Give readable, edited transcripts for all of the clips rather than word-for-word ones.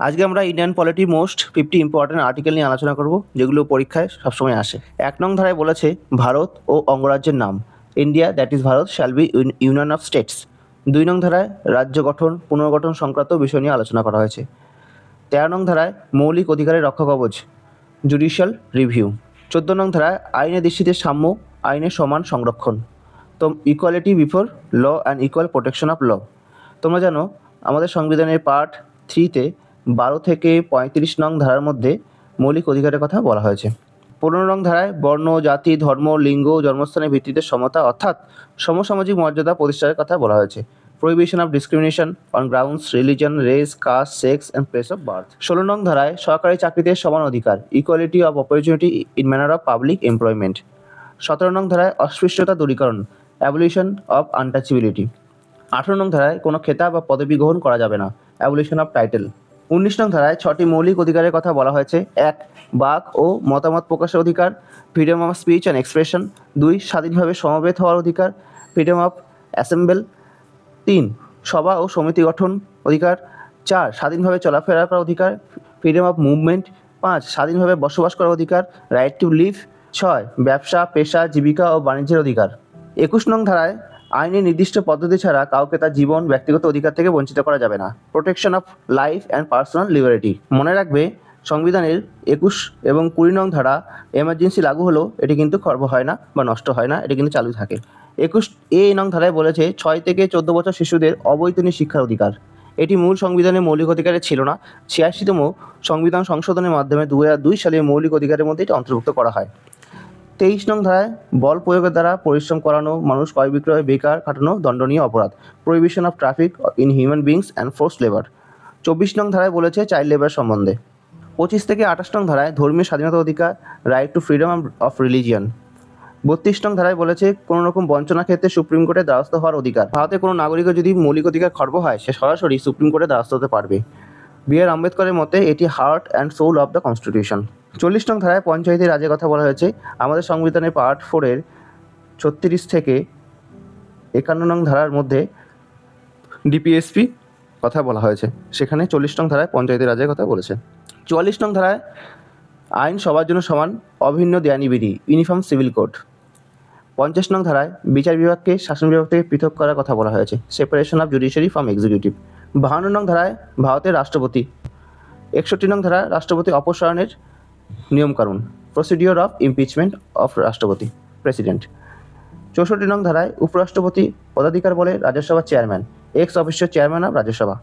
আজকে আমরা Indian polity most 50 important article নিয়ে আলোচনা করব, যেগুলো পরীক্ষায় সবসময় আসে। 1 নং ধারায় বলেছে ভারত ও অঙ্গরাজ্যের নাম, India that is Bharat shall be union of states. 2 নং ধারায় রাজ্য গঠন পুনর্গঠন সংক্রান্ত বিষয় নিয়ে আলোচনা করা হয়েছে। 13 নং ধারায় মৌলিক অধিকারের রক্ষা কবচ, জুডিশিয়াল রিভিউ। 14 নং ধারায় আইনের দৃষ্টিতে সাম্য, আইনের সমান সংরক্ষণ, তো equality before law and equal protection of law. তোমরা জানো আমাদের সংবিধানের পার্ট 3-তে 12 থেকে 35 নং ধারার মধ্যে মৌলিক অধিকারের কথা বলা হয়েছে। 15 নং ধারায় বর্ণ, জাতি, ধর্ম, লিঙ্গ, জন্মস্থানের ভিত্তিতে সমতা অর্থাৎ সমসামাজিক মর্যাদা প্রতিষ্ঠার কথা বলা হয়েছে। Prohibition of discrimination on grounds religion, race, caste, sex and place of birth. 16 নং ধারায় সরকারি চাকরিতে সমান অধিকার, equality of opportunity in manner of public employment. 17 নং ধারায় অস্পৃশ্যতা দূরীকরণ, অ্যাবলিশন অফ আনটাচেবিলিটি। 18 নং ধারায় কোনো খেতাব বা পদবি গ্রহণ করা যাবে না, অ্যাবলিশন অফ টাইটেল। 19 নং ধারায় 6টি মৌলিক অধিকারের কথা বলা হয়েছে। 1 বাক ও মতামত প্রকাশের অধিকার, freedom of speech and expression. 2 স্বাধীনভাবে সমবেত হওয়ার অধিকার, ফ্রিডম অফ অ্যাসেম্বল। 3 সভা ও সমিতি গঠন অধিকার। 4 স্বাধীনভাবে চলাফেরা করার অধিকার, ফ্রিডম অফ মুভমেন্ট। 5 স্বাধীনভাবে বসবাস করার অধিকার, রাইট টু লিভ। 6 ব্যবসা, পেশা, জীবিকা ও বাণিজ্যের অধিকার। 21 নং ধারায় আইনি নির্দিষ্ট পদ্ধতি ছাড়া কাউকে তার জীবন, ব্যক্তিগত অধিকার থেকে বঞ্চিত করা যাবে না, protection of life and personal liberty. মনে রাখবে সংবিধানের 21 এবং 20 নং ধারা এমার্জেন্সি লাগু হলেও এটি কিন্তু খর্ব হয় না বা নষ্ট হয় না, এটি কিন্তু চালু থাকে। 21A নং ধারায় বলেছে 6 থেকে 14 বছর শিশুদের অবৈতনিক শিক্ষার অধিকার। এটি মূল সংবিধানের মৌলিক অধিকারে ছিল না, 86তম সংবিধান সংশোধনের মাধ্যমে 2002 সালে মৌলিক অধিকারের মধ্যে এটি অন্তর্ভুক্ত করা হয়। 23 নং ধারায় বল প্রয়োগের দ্বারা পরিশ্রম করানো, মানুষ ক্রয় বিক্রয়, বেকার খাটানো দণ্ডনীয় অপরাধ, prohibition of traffic in human beings and forced labour. 24 নং ধারায় বলেছে চাইল্ড লেবার সম্বন্ধে। 25 থেকে 28 নং ধারায় ধর্মীয় স্বাধীনতা অধিকার, right two freedom of religion. 32 নং ধারায় বলেছে কোনো রকম বঞ্চনা ক্ষেত্রে সুপ্রিম কোর্টের দ্বারস্থ হওয়ার অধিকার। ভারতের কোনো নাগরিকের যদি মৌলিক অধিকার খর্ব হয়, সে সরাসরি সুপ্রিম কোর্টের দ্বারস্থ হতে পারবে। বি.আর. আম্বেদকরের মতে এটি heart and soul of the constitution. 40 নং ধারায় পঞ্চায়েতি রাজের কথা বলা হয়েছে। আমাদের সংবিধানের পার্ট 4-এর 36 থেকে 51 নং ধারার মধ্যে ডিপিএসপি কথা বলা হয়েছে, সেখানে 40 নং ধারায় পঞ্চায়েতি রাজের কথা বলেছে। 44 নং ধারায় আইন সবার জন্য সমান, অভিন্ন দেয়ানিবিধি, ইউনিফর্ম সিভিল কোড। 50 নং ধারায় বিচার বিভাগকে শাসন বিভাগ থেকে পৃথক করার কথা বলা হয়েছে, separation of judiciary from executive. 52 নং ধারায় ভারতের রাষ্ট্রপতি। 61 নং ধারায় রাষ্ট্রপতি অপসারণের নিয়মকানুন, প্রসিডিওর অফ ইমপিচমেন্ট অফ রাষ্ট্রপতি প্রেসিডেন্ট। 64 নং ধারায় উপরাষ্ট্রপতি পদাধিকার বলে রাজ্যসভার chairman, x official chairman of Rajya Sabha.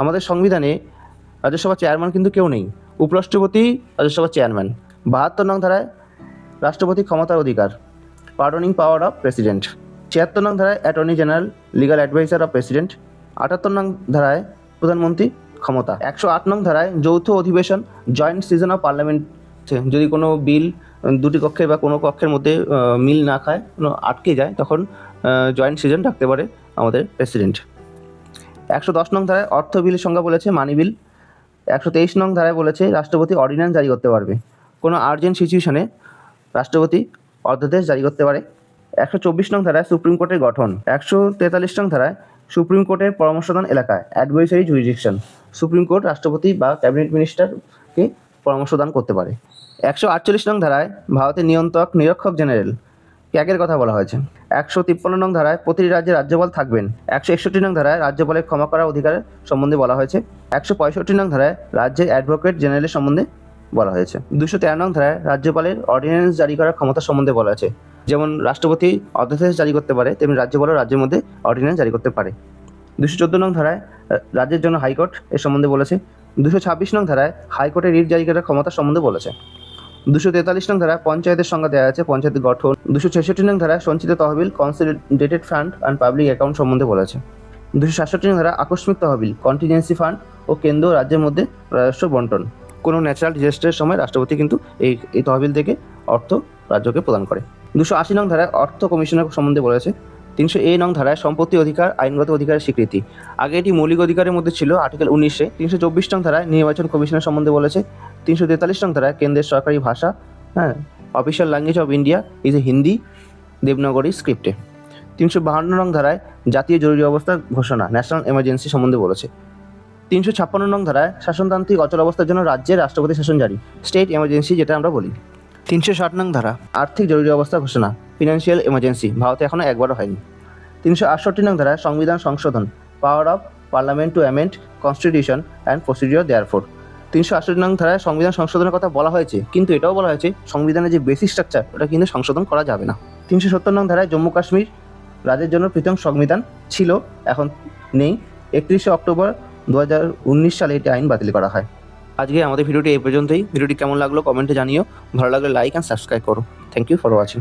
আমাদের সংবিধানে রাজ্যসভার চেয়ারম্যান কিন্তু কেউ নেই, উপরাষ্ট্রপতি রাজ্যসভার চেয়ারম্যান। 72 নং ধারায় রাষ্ট্রপতি ক্ষমতার অধিকার, পার্ডনিং পাওয়ার অফ প্রেসিডেন্ট। 76 নং ধারায় attorney general, legal adviser of president. 78 নং ধারায় প্রধানমন্ত্রী ক্ষমতা। 108 নং ধারায় যৌথ অধিবেশন, জয়েন্ট সিজন অফ পার্লামেন্ট, যদি কোনো বিল দুটি কক্ষের বা কোনো কক্ষের মধ্যে মিল না খায়, কোনো আটকে যায়, তখন জয়েন্ট সিজন ডাকতে পারে আমাদের প্রেসিডেন্ট। 110 নং ধারায় অর্থ বিলের সংজ্ঞা বলেছে মানি বিল। 123 নং ধারায় বলেছে রাষ্ট্রপতি অর্ডিন্যান্স জারি করতে পারবে, কোনো আর্জেন্ট সিচুয়েশনে রাষ্ট্রপতি অধ্যাদেশ জারি করতে পারে। 124 নং ধারায় সুপ্রিম কোর্টের গঠন। 143 নং ধারায় সুপ্রিম কোর্টের পরামর্শদান এলাকায়, অ্যাডভাইসারি জুরিডিকশন, সুপ্রিম কোর্ট রাষ্ট্রপতি বা ক্যাবিনেট মিনিস্টারকে পরামর্শ দান করতে পারে। 148 নং ধারায় ভারতের নিয়ন্ত্রক নিরীক্ষক জেনারেল ক্যাগের কথা বলা হয়েছে। 153 নং ধারায় প্রতিটি রাজ্যে রাজ্যপাল থাকবেন। 161 নং ধারায় রাজ্যপালের ক্ষমা করার অধিকারের সম্বন্ধে বলা হয়েছে। 165 নং ধারায় রাজ্যের অ্যাডভোকেট জেনারেলের সম্বন্ধে বলা হয়েছে। 213 নং ধারায় রাজ্যপালের অর্ডিন্যান্স জারি করার ক্ষমতা সম্বন্ধে বলা আছে। যেমন রাষ্ট্রপতি অধ্যাদেশ জারি করতে পারে, তেমনি রাজ্যপালও রাজ্যের মধ্যে অর্ডিন্যান্স জারি করতে পারে। 214 নং ধারায় রাজ্যের জন্য হাইকোর্ট এর সম্বন্ধে বলেছে। 226 নং ধারায় হাইকোর্টের রিট জারি করার ক্ষমতা সম্বন্ধে বলেছে। 243 নং ধারায় পঞ্চায়েতের সংজ্ঞা দেওয়া আছে, পঞ্চায়েত গঠন। 266 নং ধারায় সঞ্চিত তহবিল, consolidated fund and public account সম্বন্ধে বলেছে। 267 নং ধারায় আকস্মিক তহবিল, কন্টিজেন্সি ফান্ড ও কেন্দ্র রাজ্যের মধ্যে রাজস্ব বন্টন। কোনো ন্যাচারাল ডিজাস্টারের সময় রাষ্ট্রপতি কিন্তু এই তহবিল থেকে অর্থ রাজ্যকে প্রদান করে। 280 নং ধারায় অর্থ কমিশনার সম্বন্ধে বলেছে। 300A নং ধারায় সম্পত্তি অধিকার, আইনগত অধিকারের স্বীকৃতি। আগে এটি মৌলিক অধিকারের মধ্যে ছিল আর্টিকেল 19-এ। 324 নং ধারায় নির্বাচন কমিশনের সম্বন্ধে বলেছে। 343 নং ধারায় কেন্দ্রের সরকারি ভাষা, official language of India is a Hindi, Devanagari স্ক্রিপ্টে। 352 নং ধারায় জাতীয় জরুরি অবস্থার ঘোষণা, ন্যাশনাল এমার্জেন্সি সম্বন্ধে বলেছে। 356 নং ধারায় শাসনতান্ত্রিক অচল অবস্থার জন্য রাজ্যের রাষ্ট্রপতি শাসন জারি, স্টেট এমার্জেন্সি যেটা আমরা বলি। 360 নং ধারা আর্থিক জরুরি অবস্থা ঘোষণা, ফিনান্সিয়াল এমার্জেন্সি, ভারতে এখনও একবারও হয়নি। 368 নং ধারায় সংবিধান সংশোধন, power of parliament to amend constitution and procedure therefore. 368 নং ধারায় সংবিধান সংশোধনের কথা বলা হয়েছে, কিন্তু এটাও বলা হয়েছে সংবিধানের যে বেসিক স্ট্রাকচার ওটা কিন্তু সংশোধন করা যাবে না। 370 নং ধারায় জম্মু কাশ্মীর রাজ্যের জন্য পৃথক সংবিধান ছিল, এখন নেই। 31 অক্টোবর 2019 সালে এটি আইন বাতিল করা হয়। আজকে আমাদের ভিডিওটি এই পর্যন্তই। ভিডিওটি কেমন লাগলো কমেন্টে জানিও, ভালো লাগলে লাইক অ্যান্ড সাবস্ক্রাইব করো। Thank you for watching.